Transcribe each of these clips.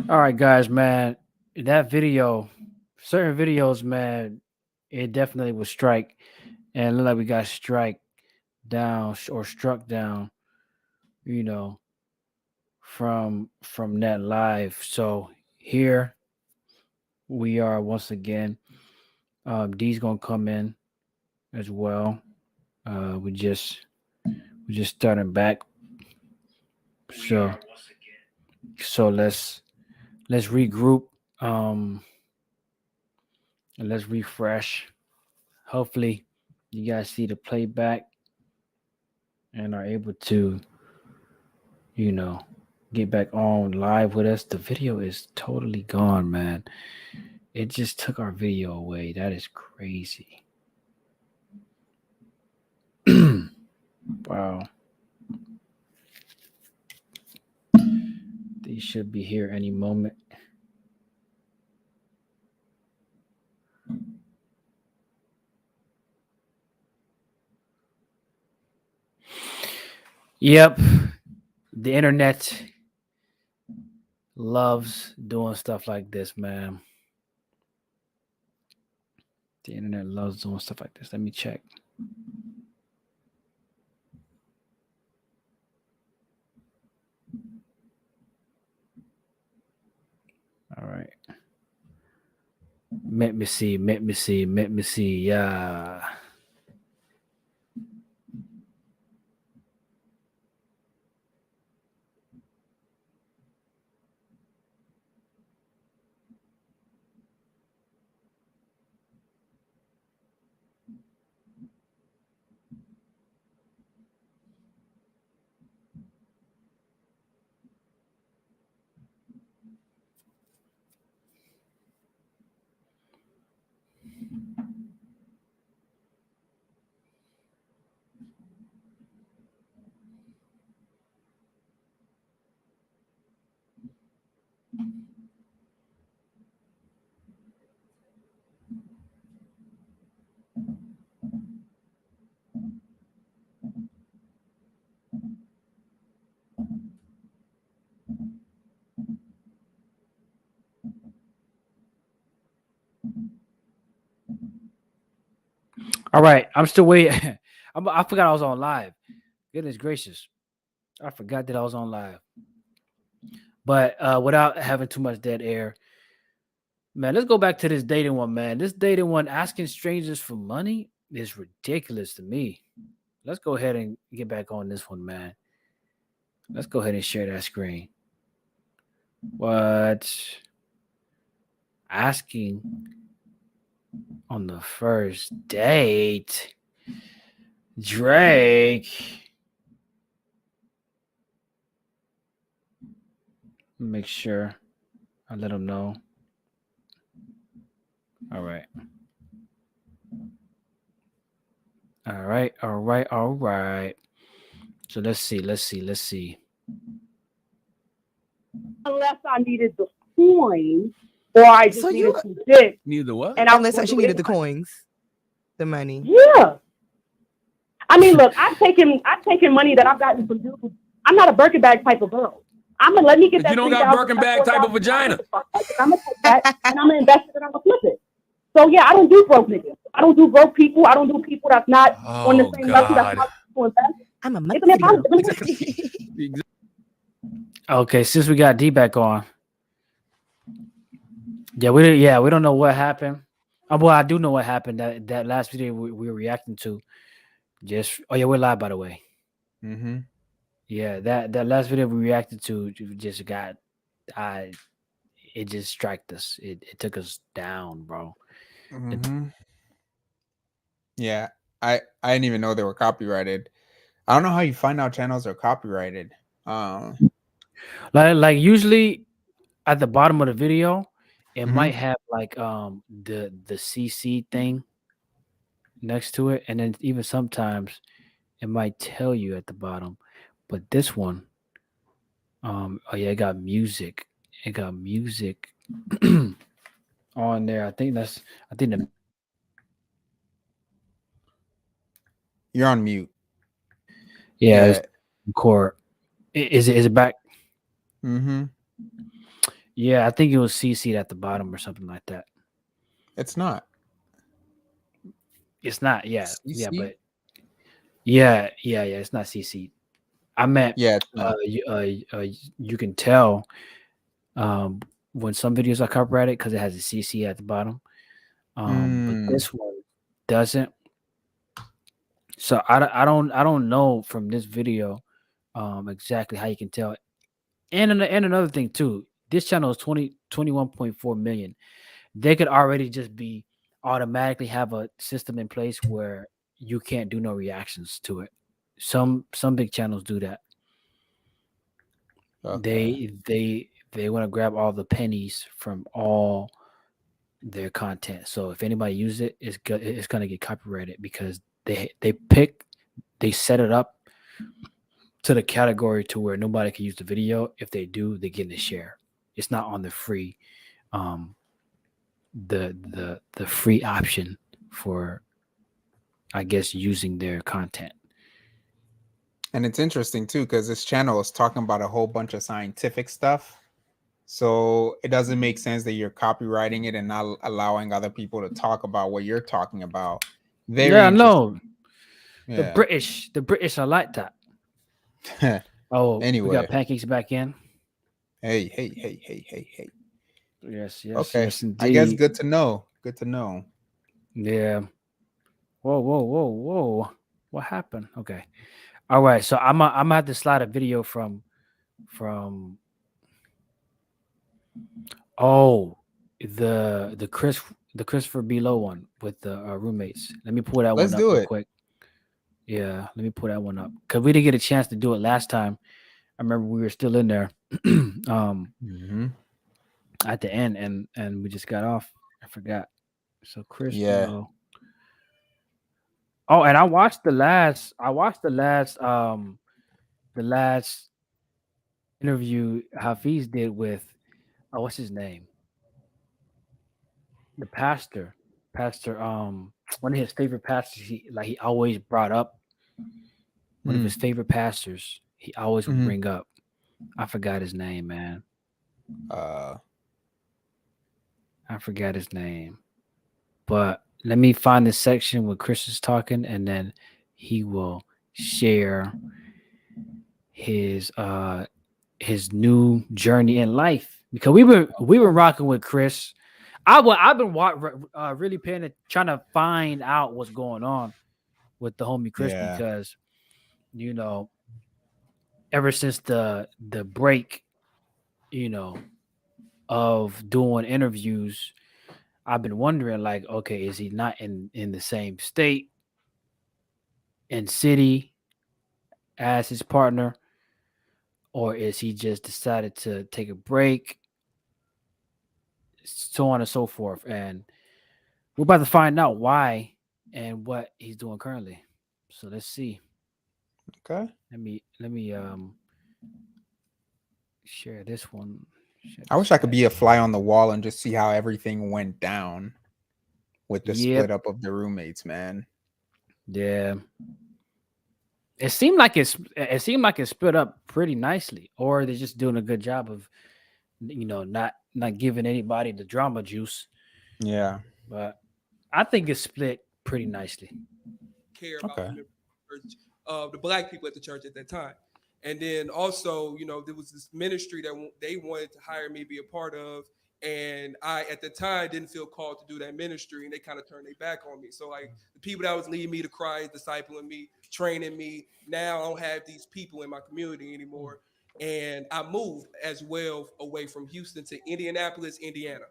All right, guys, man. That video, certain videos, man, it definitely was strike, and look like we got strike down or struck down, you know, from that live. So here we are once again. D's gonna come in as well. Uh, we just we just starting back. So let's regroup. Um, and let's refresh. Hopefully, you guys see the playback and are able to, you know, get back on live with us. The video is totally gone, man. It just took our video away. That is crazy. Wow. They should be here any moment. Yep. The internet loves doing stuff like this, man. The internet loves doing stuff like this. Let me check. All right. Let me see. Let me see. Let me see. Yeah. All right. I'm still waiting. I forgot I was on live. Goodness gracious. I forgot that I was on live. But without having too much dead air, man, let's go back to this dating one, man. This dating one asking strangers for money is ridiculous to me. Let's go ahead and get back on this one, man. Let's go ahead and share that screen. What? Asking on the first date? Drake. Make sure I let him know. All right. All right. All right. All right. So let's see. Let's see. Let's see. Unless I needed the coin or I just So needed you some dick. Neither the what? And I unless was she gonna do needed it the anyway. coins, the money. Yeah. I mean, look, I've taken money that I've gotten from dudes. I'm not a Birkin bag type of girl. I'm gonna let me get But you that don't three got thousand, Birkin bag type of vagina. I'm gonna take that and I'm gonna invest it and I'm gonna flip it. So yeah, I don't do broke niggas. I don't do broke people. I don't do people that's not on the Oh same level that's God. not to invest. I'm a It's an Mexican. impossibility. Okay, since we got D back on, we don't know what happened. Well, I do know what happened. That last video we were reacting to. Just we're live by the way. Mm-hmm. Yeah, that last video we reacted to just got I it just striked us. It took us down, bro. Mm-hmm. Yeah, I didn't even know they were copyrighted. I don't know how you find out channels are copyrighted. Like usually at the bottom of the video, it Mhm. might have like the CC thing next to it, and then even sometimes it might tell you at the bottom. But this one, it got music. It got music on there. I think the You're on mute. yeah, it's Yeah. core. Is it back? Mm-hmm. Yeah, I think it was CC at the bottom or something like that. It's not. It's not. Yeah, yeah, CC? but yeah. It's not CC. I meant Yeah, it's not. you can tell um, when some videos are copyrighted because it has a CC at the bottom. But Mm, this one doesn't. So I don't know from this video exactly how you can tell. And another thing too, this channel is 21.4 million. They could already just be automatically have a system in place where you can't do no reactions to it. Some big channels do that. okay. They want to grab all the pennies from all their content. So if anybody uses it, it's gonna get copyrighted because they set it up to the category to where nobody can use the video. If they do, they get a share. It's not on the free um the free option for I guess using their content. And it's interesting too because this channel is talking about a whole bunch of scientific stuff. So it doesn't make sense that you're copywriting it and not allowing other people to talk about what you're talking about. Very Yeah, no. interesting. Yeah. The British are like that. Oh, we got Anyway. pancakes back in. Hey. Okay. Yes, I guess indeed. good to know. Good to know. Yeah. Whoa. What happened? Okay. All right. So I'm gonna have to slide a video from oh the Christopher Below one with the roommates. Let me pull that Let's one up do real it. quick. Yeah, let me pull that one up because we didn't get a chance to do it last time. I remember we were still in there Hmm. at the end, and we just got off. I forgot. So Chris Yeah. Below. Oh, and I watched the last. I watched the last interview Hafiz did with what's his name, the pastor. One of his favorite pastors. He always brought up one of his Mm. favorite pastors. He always would Hmm. bring up. I forgot his name, man. Uh, I forgot his name. But let me find the section where Chris is talking, and then he will share his uh his new journey in life because we were rocking with Chris. I've been really trying to find out what's going on with the homie Chris yeah. because you know ever since the break you know of doing interviews, I've been wondering like, okay, is he not in the same state and city as his partner, or is he just decided to take a break, so on and so forth. And we're about to find out why and what he's doing currently. So let's see. Okay. Let me share this one. Share I this wish I could back. be a fly on the wall and just see how everything went down with the split Yep. up of the roommates, man. Yeah. It seemed like it split up pretty nicely, or they're just doing a good job of not giving anybody the drama juice. Yeah. But I think it's split pretty nicely. Care about Okay. the members of the church, the black people at the church at that time. And then also, there was this ministry that they wanted to hire me to be a part of. And I, at the time, didn't feel called to do that ministry, and they kind of turned their back on me. So, like, the people that was leading me to Christ, discipling me, training me, now I don't have these people in my community anymore. And I moved as well away from Houston to Indianapolis, Indiana,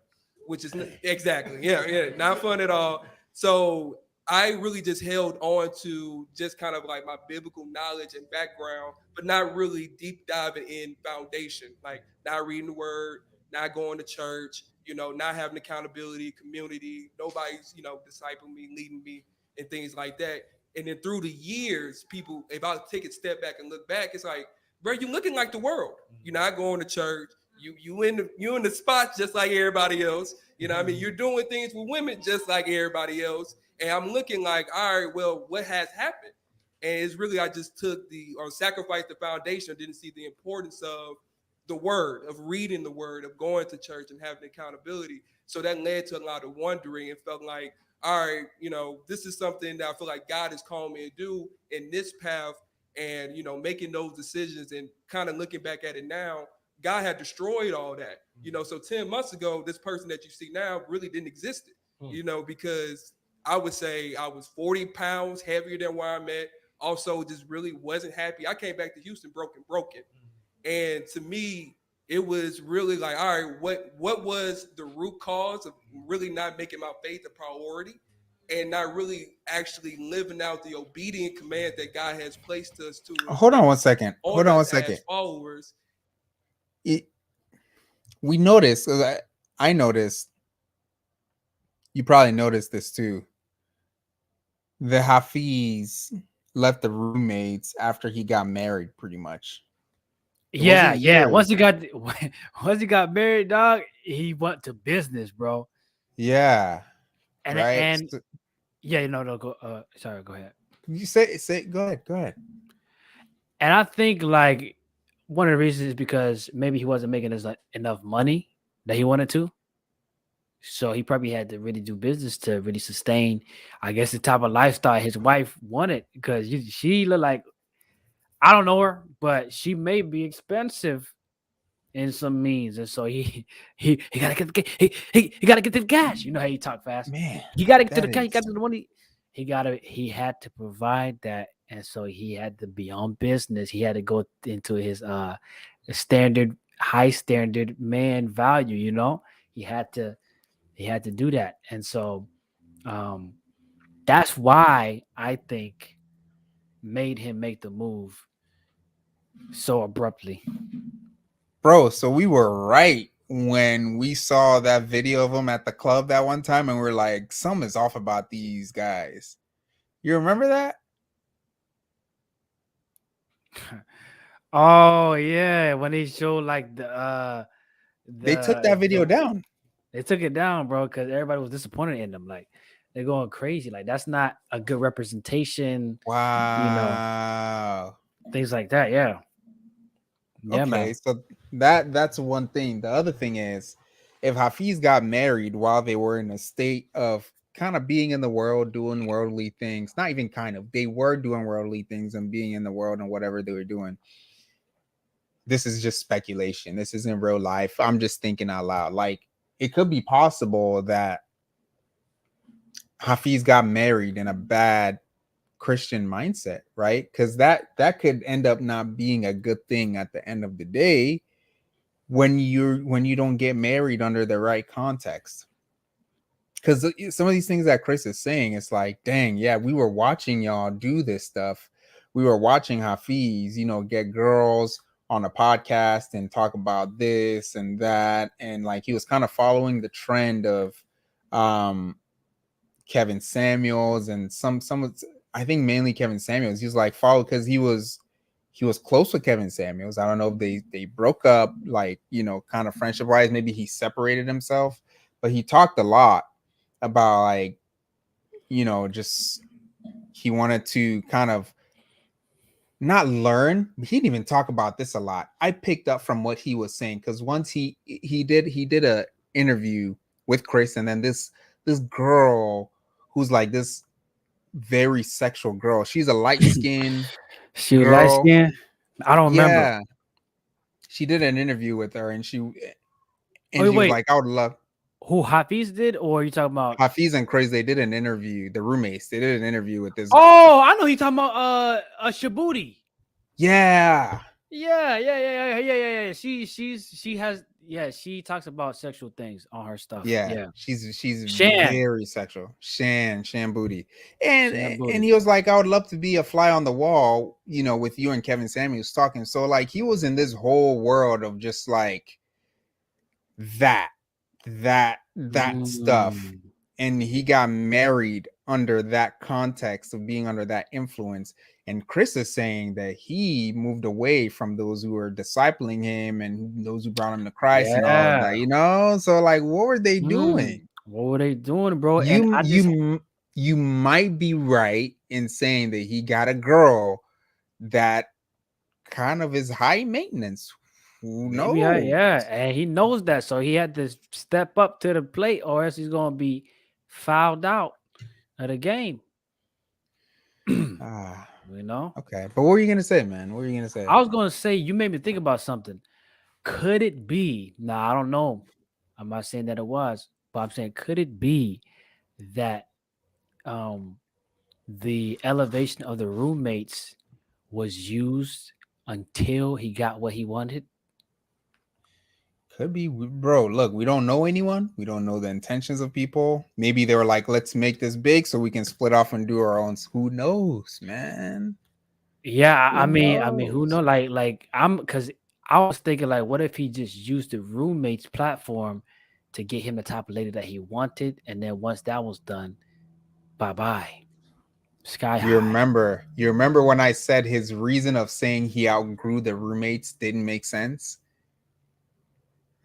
which is exactly, yeah, not fun at all. So I really just held on to just kind of like my biblical knowledge and background, but not really deep diving in foundation, like not reading the word, not going to church, not having accountability, community, nobody's, discipling me, leading me, and things like that. And then through the years, people, if I take a step back and look back, it's like, bro, you're looking like the world. You're not going to church. You in the spots just like everybody else. You know what I mean? You're doing things with women just like everybody else. And I'm looking like, all right, well, what has happened? And it's really I just took the or sacrificed the foundation, didn't see the importance of the word, of reading the word, of going to church and having accountability. So that led to a lot of wondering and felt like, all right, this is something that I feel like God has called me to do in this path. And, making those decisions and kind of looking back at it now, God had destroyed all that. So 10 months ago, this person that you see now really didn't exist, because I would say I was 40 pounds heavier than where I'm at. Also, just really wasn't happy. I came back to Houston broken. And to me, it was really like, all right, what was the root cause of really not making my faith a priority and not really actually living out the obedient command that God has placed us to Hold on one second. on Hold on one us as second. followers. We noticed, 'cause I noticed, you probably noticed this too. The Hafiz left the roommates after he got married, pretty much. It Yeah, wasn't yeah. years. Once he got married, dog, he went to business, bro. Yeah. And Right. and So, yeah, no, go. Sorry, go ahead. you say go ahead. Go ahead. And I think like one of the reasons is because maybe he wasn't making enough money that he wanted to. So he probably had to really do business to really sustain, I guess, the type of lifestyle his wife wanted. Because she looked like, I don't know her, but she may be expensive in some means, and so he gotta get he gotta get to the cash. You know how you talk fast. Man, He gotta get to the that cash. He got is to the money. He had to provide that, and so he had to be on business. He had to go into his standard, high standard man value. He had to do that, and so that's why I think made him make the move so abruptly. bro. So we were right when we saw that video of him at the club that one time, and we're like, something's off about these guys. You remember that? Oh yeah, when he showed like They took that video down. they took it down, bro, because everybody was disappointed in them. Like they're going crazy. Like that's not a good representation. Wow. Things like that. Yeah, yeah, Okay, man. so that's one thing. The other thing is, if Hafiz got married while they were in a state of kind of being in the world, doing worldly things, not even kind of, they were doing worldly things and being in the world and whatever they were doing. This is just speculation. This isn't real life. I'm just thinking out loud. Like it could be possible that Hafiz got married in a bad Christian mindset, right? Because that could end up not being a good thing at the end of the day when you don't get married under the right context. Because some of these things that Chris is saying, it's like, dang, yeah, we were watching y'all do this stuff. We were watching Hafiz, get girls on a podcast and talk about this and that, and like he was kind of following the trend of Kevin Samuels and some I think mainly Kevin Samuels. He was like followed because he was close with Kevin Samuels. I don't know if they broke up, like, kind of friendship wise. Maybe he separated himself, but he talked a lot about like, just he wanted to kind of not learn. He didn't even talk about this a lot. I picked up from what he was saying because once he did a interview with Chris, and then this girl who's like this very sexual girl. She's a light skinned She was light girl. skin. I don't remember. Yeah. She did an interview with her and she Oh, was wait, like, I would love who Hafiz did, or are you talking about? Hafiz and Crazy. They did an interview. The roommates, they did an interview with this. Oh, I know you talking about Shabuti. Yeah. Yeah. She talks about sexual things on her stuff. Yeah. Yeah. She's Shan. very sexual. Shan Booty. Shan And Booty. he was like, I would love to be a fly on the wall, with you and Kevin Samuels talking. So like he was in this whole world of just like that stuff. And he got married under that context of being under that influence. And Chris is saying that he moved away from those who were discipling him and those who brought him to Christ and all of that, So like, what were they doing? What were they doing, bro? And You might be right in saying that he got a girl that kind of is high maintenance. Who Maybe, knows? yeah, and he knows that, so he had to step up to the plate, or else he's gonna be fouled out of the game. you Ah, know, okay. But what were you gonna say, man? What were you gonna say? I was gonna say you made me think about something. Could it be? Now I don't know. I'm not saying that it was, but I'm saying could it be that um the elevation of the roommates was used until he got what he wanted? Could be, bro. Look, we don't know anyone. We don't know the intentions of people. Maybe they were like, let's make this big so we can split off and do our own. Who knows, man? Yeah, Who I mean, who knows? know? Like I'm because I was thinking like, what if he just used the roommate's platform to get him the type of lady that he wanted, and then once that was done, bye bye, sky high. You remember when I said his reason of saying he outgrew the roommates didn't make sense?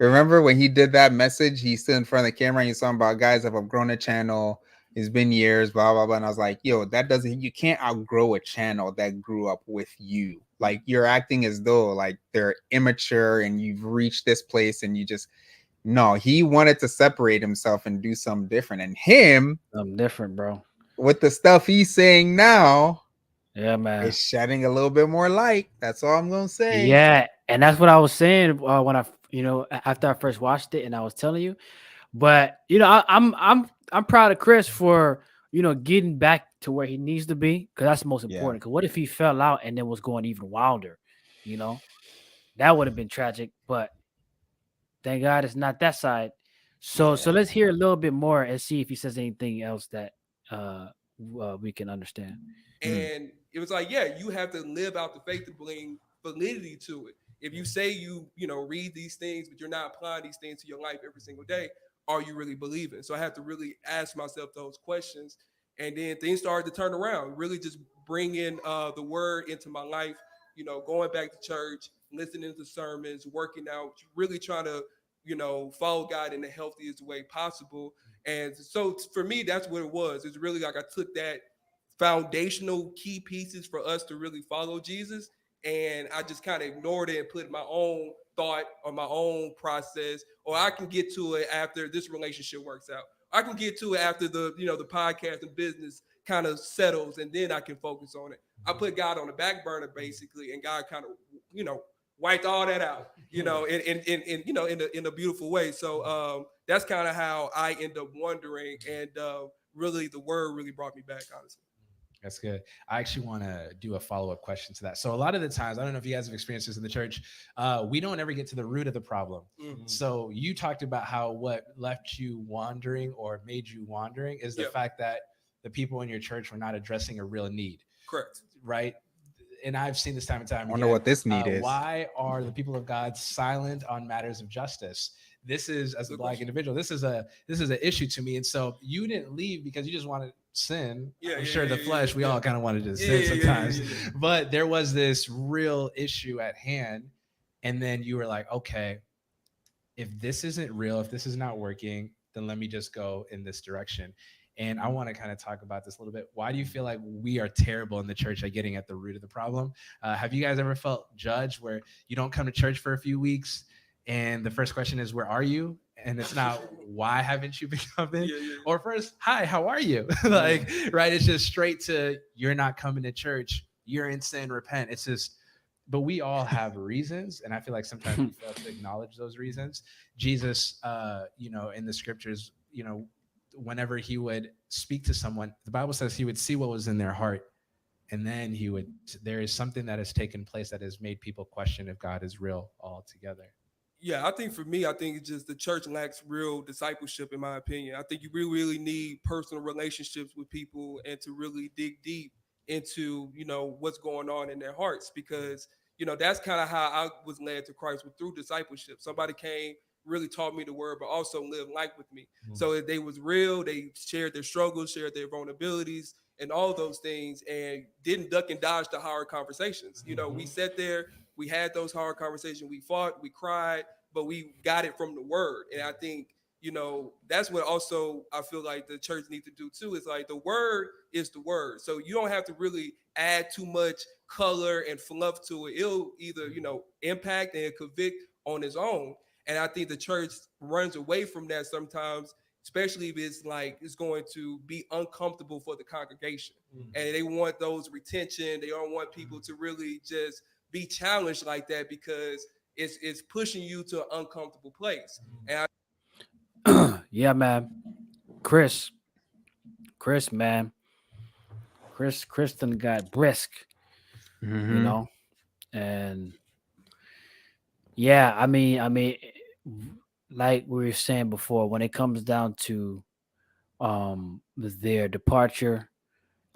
Remember when he did that message? He stood in front of the camera and he's talking about guys have outgrown a channel. It's been years, blah blah blah. And I was like, yo, that doesn't you can't outgrow a channel that grew up with you. Like you're acting as though like they're immature and you've reached this place and you just no, he wanted to separate himself and do something different. And him, I'm different, bro. with the stuff he's saying now, Yeah, man. is shedding a little bit more light. That's all I'm gonna say. Yeah, and that's what I was saying when after I first watched it, and I was telling you. But I'm proud of Chris for getting back to where he needs to be, because that's the most Yeah, important. Because what if he fell out and then was going even wilder? You know that would have been tragic. But thank God it's not that side. So yeah. let's hear a little bit more and see if he says anything else that we can understand. Mm. And it was like, yeah, you have to live out the faith to bring validity to it. If you say you read these things, but you're not applying these things to your life every single day, are you really believing? So I have to really ask myself those questions. And then things started to turn around, really just bringing the word into my life, going back to church, listening to sermons, working out, really trying to, follow God in the healthiest way possible. And so for me, that's what it was. It's really like I took that foundational key pieces for us to really follow Jesus. And I just kind of ignored it and put my own thought or my own process, or I can get to it after this relationship works out. I can get to it after the podcast and business kind of settles, and then I can focus on it. I put God on the back burner basically, and God kind of, wiped all that out, in a beautiful way. So that's kind of how I end up wondering, and really the word really brought me back, honestly. That's good. I actually want to do a follow-up question to that. So a lot of the times, I don't know if you guys have experienced this in the church, we don't ever get to the root of the problem. Mm-hmm. So you talked about how what left you wandering or made you wandering is the Yep. fact that the people in your church were not addressing a real need, Correct. right? And I've seen this time and time I wonder again. what this need is. Why are the people of God silent on matters of justice? This is, as a Good Black question. individual, this is an issue to me. And so you didn't leave because you just wanted sin. Yeah, I'm yeah, sure yeah, the yeah, flesh, we yeah. all kind of wanted to Yeah, sin yeah, sometimes. yeah, yeah, yeah. But there was this real issue at hand. And then you were like, okay, if this isn't real, if this is not working, then let me just go in this direction. And I want to kind of talk about this a little bit. Why do you feel like we are terrible in the church at getting at the root of the problem? Have you guys ever felt judged where you don't come to church for a few weeks and the first question is, where are you? And it's not, why haven't you been coming? Yeah, yeah. Or first, hi, how are you? Like, right? It's just straight to, you're not coming to church. You're in sin, repent. It's just, but we all have reasons. And I feel like sometimes we fail to acknowledge those reasons. Jesus, in the scriptures, whenever he would speak to someone, the Bible says he would see what was in their heart. And then there is something that has taken place that has made people question if God is real altogether. Yeah, I think for me, I think it's just the church lacks real discipleship, in my opinion. I think you really, really need personal relationships with people and to really dig deep into, what's going on in their hearts, because, that's kind of how I was led to Christ, with through discipleship. Somebody came, really taught me the word, but also lived life with me. So if they was real, they shared their struggles, shared their vulnerabilities and all those things, and didn't duck and dodge the hard conversations. We sat there, we had those hard conversations, we fought, we cried, but we got it from the word. And I think, that's what also I feel like the church needs to do too. Is like the word is the word, so you don't have to really add too much color and fluff to it. It'll either impact and convict on its own. And I think the church runs away from that sometimes, especially if it's like it's going to be uncomfortable for the congregation, and they want those retention. They don't want people to really just be challenged like that because it's pushing you to an uncomfortable place. And Yeah, man. Chris, man. Chris done got brisk, you Mhm. know, and yeah, I mean, like we were saying before, when it comes down to their departure,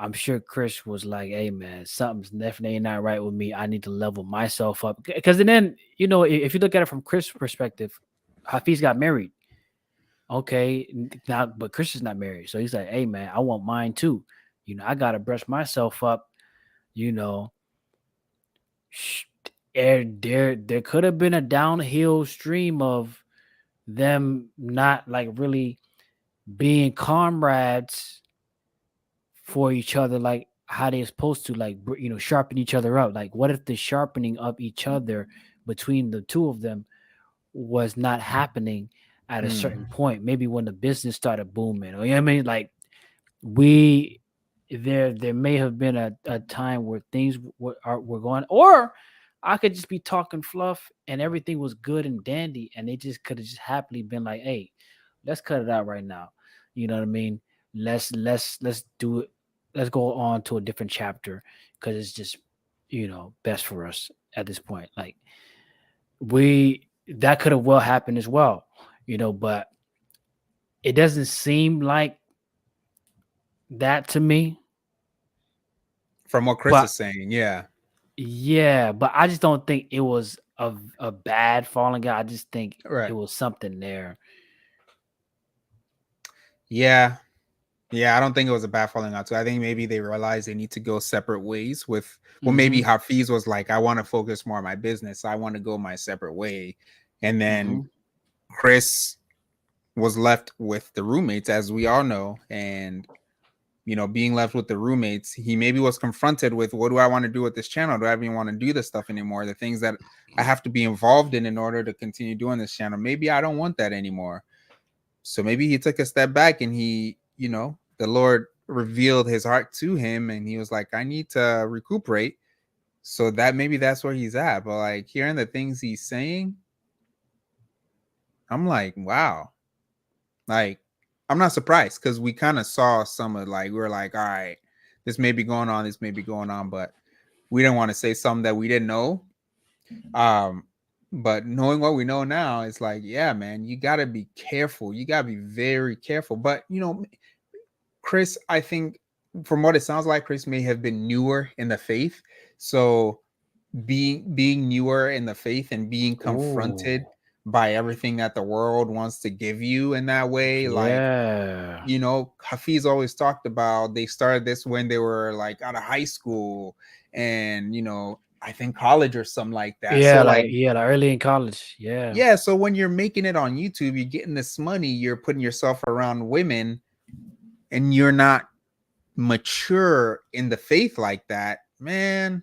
I'm sure Chris was like, "Hey, man, something's definitely not right with me. I need to level myself up." Because then, if you look at it from Chris' perspective, Hafiz got married. Okay, now, but Chris is not married, so he's like, "Hey, man, I want mine too. I gotta brush myself up. You know, sh- there could have been a downhill stream of them not like really being comrades for each other, like how they're supposed to, like sharpen each other up. Like, what if the sharpening of each other between the two of them was not happening at a certain Mm. point? Maybe when the business started booming, or I mean, like we there may have been a time where things were going, or I could just be talking fluff and everything was good and dandy, and they just could have just happily been like, "Hey, let's cut it out right now." You know what I mean? Let's do it. Let's go on to a different chapter because it's just best for us at this point. Like we that could have well happened as well, but it doesn't seem like that to me. From what Chris But is saying, yeah. yeah, but I just don't think it was a bad falling out. I just think it Right. was something there. Yeah. Yeah, I don't think it was a bad falling out too. I think maybe they realized they need to go separate ways with, well, maybe Mm-hmm. Hafiz was like, I want to focus more on my business. I want to go my separate way. And then Mm-hmm. Chris was left with the roommates, as we all know. And, being left with the roommates, he maybe was confronted with, what do I want to do with this channel? Do I even want to do this stuff anymore? The things that I have to be involved in order to continue doing this channel. Maybe I don't want that anymore. So maybe he took a step back and the Lord revealed his heart to him and he was like, I need to recuperate. So that maybe that's where he's at. But like hearing the things he's saying, I'm like, wow. Like, I'm not surprised because we kind of saw some of we were like, all right, this may be going on, but we didn't want to say something that we didn't know. But knowing what we know now, it's like, yeah, man, you gotta be careful. You gotta be very careful. But Chris, I think from what it sounds like, Chris may have been newer in the faith. So being newer in the faith and being confronted Oh, by everything that the world wants to give you in that way, like yeah. Hafiz always talked about they started this when they were like out of high school and I think college or something like that. Yeah, So like like early in college. Yeah. yeah, so when you're making it on YouTube, you're getting this money, you're putting yourself around women and you're not mature in the faith like that, man,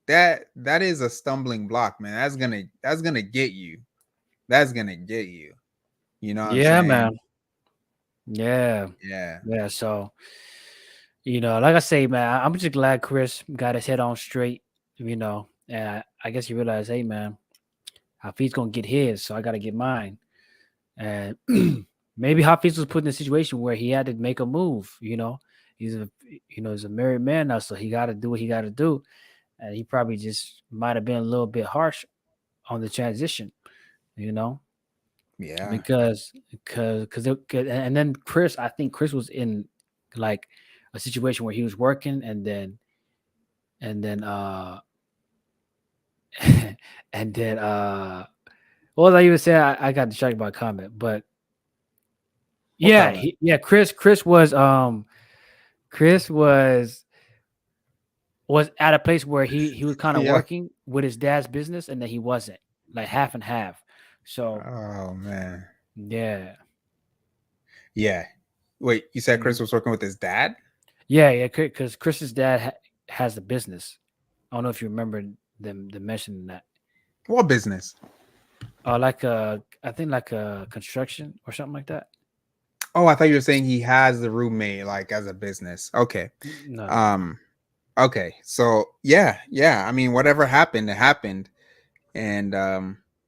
that is a stumbling block, man. That's gonna get you. That's gonna get you. You know what I'm Yeah, saying? man. Yeah. Yeah. Yeah. So, like I say, man, I'm just glad Chris got his head on straight, and I guess he realized, hey, man, Hafiz going to get his, so I got to get mine. And maybe Hafiz was put in a situation where he had to make a move, he's a married man now, so he got to do what he got to do. And he probably just might have been a little bit harsh on the transition, you know, Yeah. because and then Chris, I think Chris was in like a situation where he was working and then and then what was I even saying? I got distracted by a comment, but What yeah, comment? Chris was at a place where he was kind of Yeah. working with his dad's business and then he wasn't, like half and half. So Oh man. yeah. Yeah. Wait, you said Chris was working with his dad? Yeah, because Chris's dad has a business. I don't know if you remember them mentioning that. What business? I think like a construction or something like that. Oh, I thought you were saying he has the roommate like as a business. Okay. No. Okay. So yeah. I mean, whatever happened, it happened. And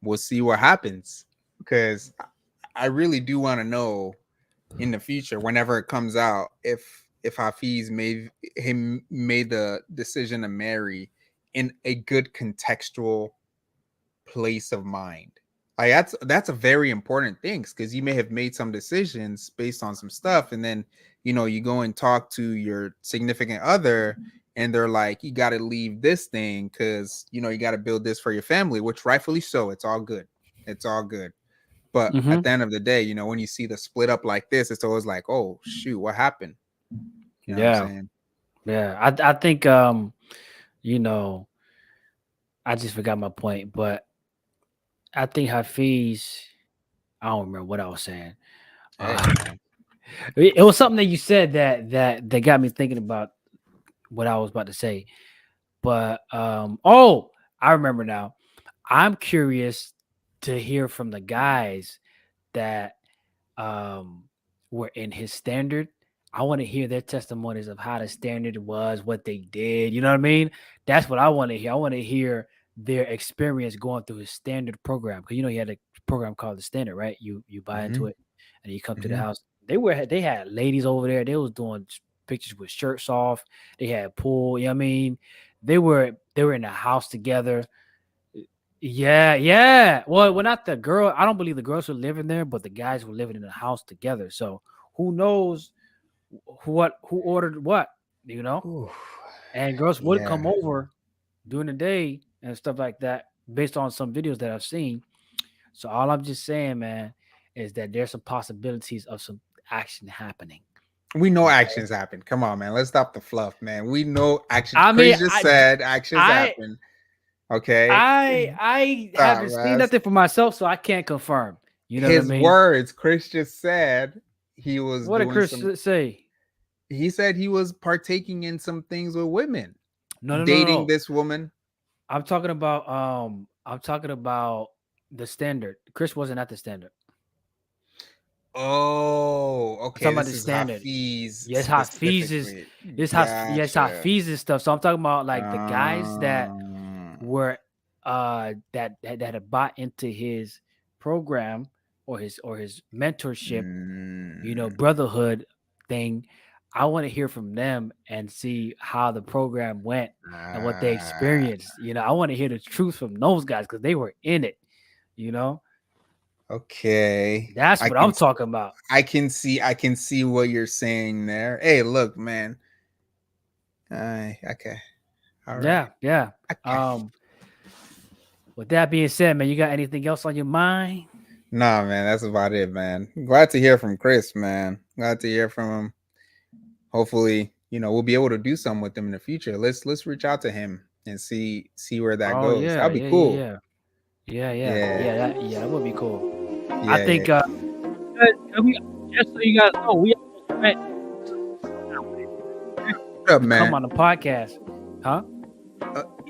we'll see what happens. Because I really do want to know in the future, whenever it comes out, if Hafiz made the decision to marry in a good contextual place of mind. Like that's a very important thing, because you may have made some decisions based on some stuff, and then you go and talk to your significant other, and they're like, you got to leave this thing because you got to build this for your family, which rightfully so. It's all good. But at the end of the day, when you see the split up like this, it's always like, oh shoot, what happened? You know what I'm saying? Yeah. I think I just forgot my point, but I think Hafiz, I don't remember what I was saying. It was something that you said that got me thinking about what I was about to say. But I remember now. I'm curious to hear from the guys that were in his standard. I want to hear their testimonies of how the standard was, what they did. You know what I mean? That's what I want to hear. I want to hear their experience going through his standard program, because he had a program called the standard, right? You buy into it and you come to the house. They had ladies over there. They was doing pictures with shirts off. They had pool. You know what I mean? They were in the house together. Yeah. Well, not the girl. I don't believe the girls were living there, but the guys were living in the house together. So who knows who ordered what, Oof. And girls would come over during the day and stuff like that, based on some videos that I've seen. So all I'm just saying, man, is that there's some possibilities of some action happening. We know actions happen. Come on, man. Let's stop the fluff, man. We know action. I mean, Chris just said actions happen. Okay. I haven't seen nothing for myself, so I can't confirm. You know his what I mean? Words. Chris just said he was. What did Chris say? He said he was partaking in some things with women. No, dating this woman. I'm talking about the standard. Chris wasn't at the standard. Oh, okay. I'm talking about the standard. Yes, Hafiz's stuff. So I'm talking about like the guys that were that had bought into his program or his mentorship, brotherhood thing. I want to hear from them and see how the program went and what they experienced. I want to hear the truth from those guys because they were in it. Okay, that's what I'm talking about. I can see what you're saying there. Hey, look, man. Okay. All right. Yeah. Okay. With that being said, man, you got anything else on your mind? Nah, man, that's about it, man. Glad to hear from Chris, man. Glad to hear from him. Hopefully, we'll be able to do something with him in the future. Let's reach out to him and see where that goes. Yeah, that'd be cool. Yeah, that would be cool. Yeah, I think just so you guys know, we went what up, man? Come on the podcast, huh?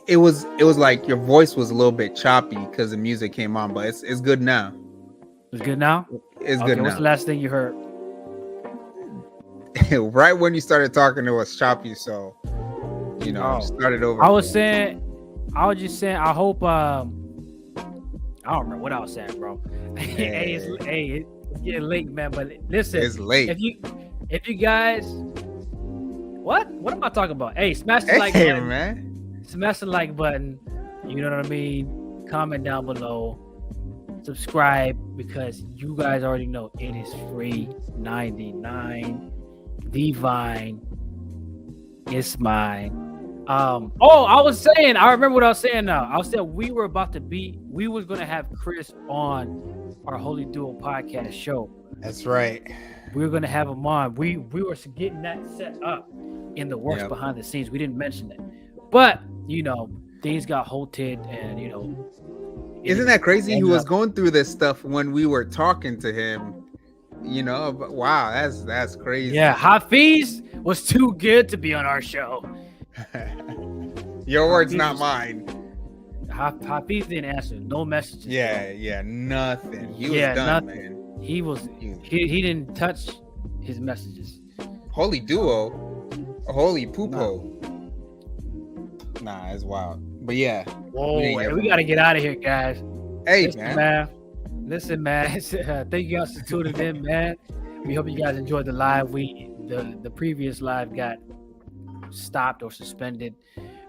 It was like your voice was a little bit choppy because the music came on, but it's good now. It's good now. It's good now. What's the last thing you heard? Right when you started talking, it was choppy. So started over. I was just saying. I hope. I don't remember what I was saying, bro. Hey, it's getting late, man. But listen, it's late. If you guys, what am I talking about? Hey, smash the like button, man. Smash the like button. You know what I mean? Comment down below. Subscribe, because you guys already know it is free. 99 Divine. It's mine. I remember what I was saying now. I was saying we was going to have Chris on our Holy Duo podcast show. That's right. We were going to have him on. We were getting that set up in the works behind the scenes. We didn't mention it. But, things got halted and, Isn't that crazy? He was going through this stuff when we were talking to him. You know, but wow, that's crazy. Yeah, Hafiz was too good to be on our show. Your words, Hafiz not was- mine. Hafiz didn't answer. No messages. Yeah, nothing. He was Yeah, done, nothing. man. He was. He- He didn't touch his messages. Holy duo, holy poopo. Nah, it's wild. But yeah, Whoa, didn't get we one. got to get out of here, guys. hey Listen, man. Listen, man. Thank you guys for tuning in, man. We hope you guys enjoyed the live. The previous live got stopped or suspended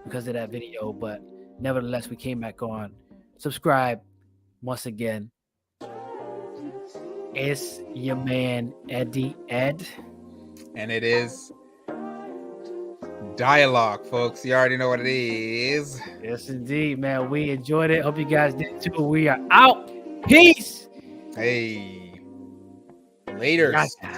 because of that video, but nevertheless, we came back on. Subscribe once again. It's your man Eddie Ed. And it is dialogue, folks. You already know what it is. Yes, indeed, man. We enjoyed it. Hope you guys did too. We are out. Peace. Hey, later. Gotcha.